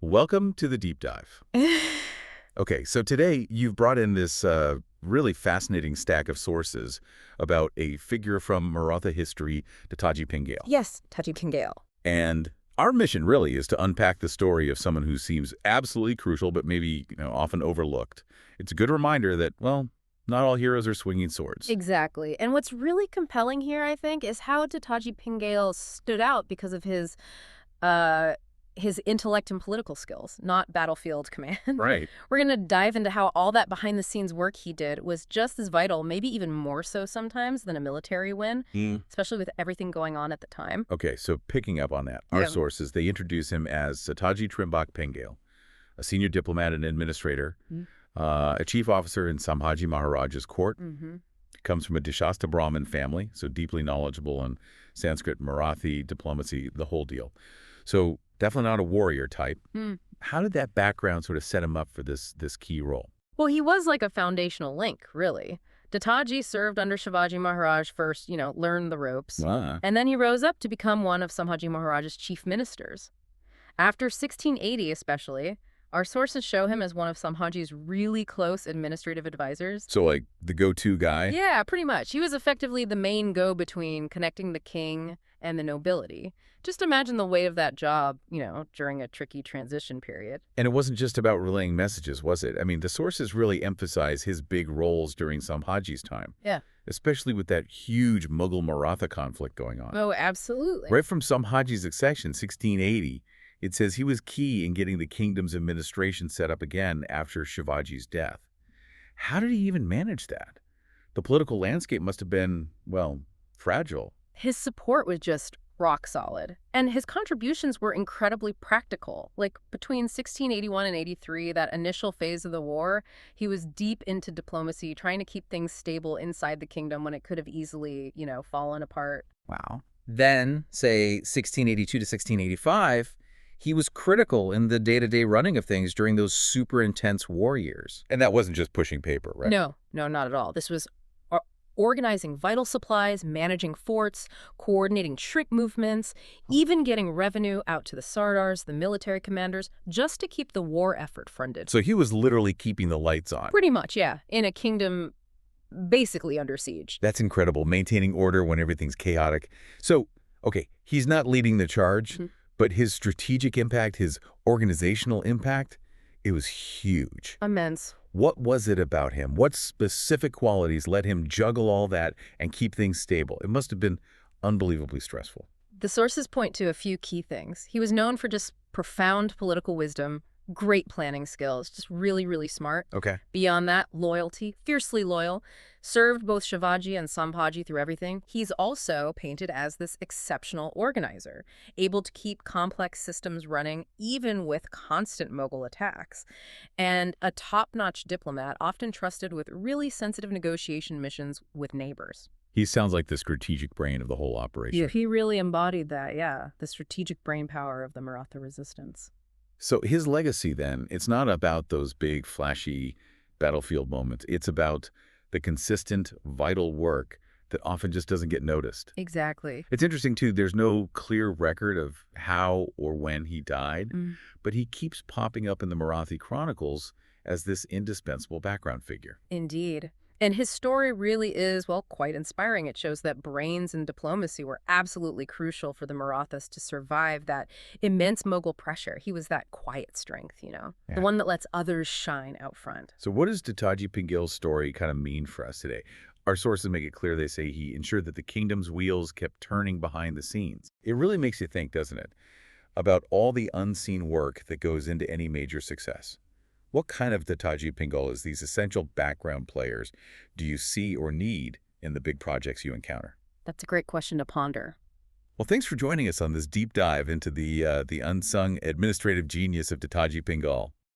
Welcome to the deep dive. Okay, so today you've brought in this really fascinating stack of sources about a figure from Maratha history, Dattaji Pingale. Yes, Dattaji Pingale. And our mission really is to unpack the story of someone who seems absolutely crucial, but maybe often overlooked. It's a good reminder that, well, not all heroes are swinging swords. Exactly. And what's really compelling here, I think, is how Dattaji Pingale stood out because of his intellect and political skills, not battlefield command. Right. We're going to dive into how all that behind-the-scenes work he did was just as vital, maybe even more so sometimes than a military win, especially with everything going on at the time. Okay, so picking up on that, our Yeah. sources, they introduce him as Dattaji Trimbak Pingale, a senior diplomat and administrator, a chief officer in Sambhaji Maharaj's court. Comes from a Deshastha Brahmin family, so deeply knowledgeable in Sanskrit, Marathi, diplomacy, the whole deal. So definitely not a warrior type. How did that background sort of set him up for this key role? Well, he was like a foundational link, really. Dattaji served under Shivaji Maharaj first, learned the ropes. And then he rose up to become one of Sambhaji Maharaj's chief ministers. After 1680 especially, our sources show him as one of Sambhaji's really close administrative advisors. So like the go-to guy? Yeah, pretty much. He was effectively the main go-between connecting the king and the nobility. Just imagine the weight of that job, during a tricky transition period. And it wasn't just about relaying messages, was it? I mean, the sources really emphasize his big roles during Sambhaji's time. Yeah. Especially with that huge Mughal-Maratha conflict going on. Oh, absolutely. Right from Sambhaji's accession, 1680, it says he was key in getting the kingdom's administration set up again after Shivaji's death. How did he even manage that? The political landscape must have been, well, fragile. His support was just rock solid. And his contributions were incredibly practical. Like between 1681 and 83, that initial phase of the war, he was deep into diplomacy, trying to keep things stable inside the kingdom when it could have easily, fallen apart. Wow. Then, say, 1682 to 1685, he was critical in the day-to-day running of things during those super intense war years. And that wasn't just pushing paper, right? No, not at all. This was organizing vital supplies, managing forts, coordinating troop movements, even getting revenue out to the Sardars, the military commanders, just to keep the war effort funded. So he was literally keeping the lights on. Pretty much, yeah, in a kingdom basically under siege. That's incredible, maintaining order when everything's chaotic. So, okay, he's not leading the charge, but his strategic impact, his organizational impact, it was huge. Immense. What was it about him? What specific qualities let him juggle all that and keep things stable? It must have been unbelievably stressful. The sources point to a few key things. He was known for just profound political wisdom, great planning skills, just really, really smart. Okay. Beyond that, loyalty, fiercely loyal, served both Shivaji and Sambhaji through everything. He's also painted as this exceptional organizer, able to keep complex systems running even with constant Mughal attacks. And a top-notch diplomat, often trusted with really sensitive negotiation missions with neighbors. He sounds like the strategic brain of the whole operation. Yeah, he really embodied that, the strategic brainpower of the Maratha resistance. So his legacy, then, it's not about those big, flashy battlefield moments. It's about the consistent, vital work that often just doesn't get noticed. Exactly. It's interesting, too, there's no clear record of how or when he died, but he keeps popping up in the Marathi chronicles as this indispensable background figure. Indeed. And his story really is, well, quite inspiring. It shows that brains and diplomacy were absolutely crucial for the Marathas to survive that immense Mughal pressure. He was that quiet strength, the one that lets others shine out front. So what does Dattaji Pingale's story kind of mean for us today? Our sources make it clear, they say he ensured that the kingdom's wheels kept turning behind the scenes. It really makes you think, doesn't it, about all the unseen work that goes into any major success. What kind of Dattaji Pingale is these essential background players do you see or need in the big projects you encounter? That's a great question to ponder. Well, thanks for joining us on this deep dive into the unsung administrative genius of Dattaji Pingale.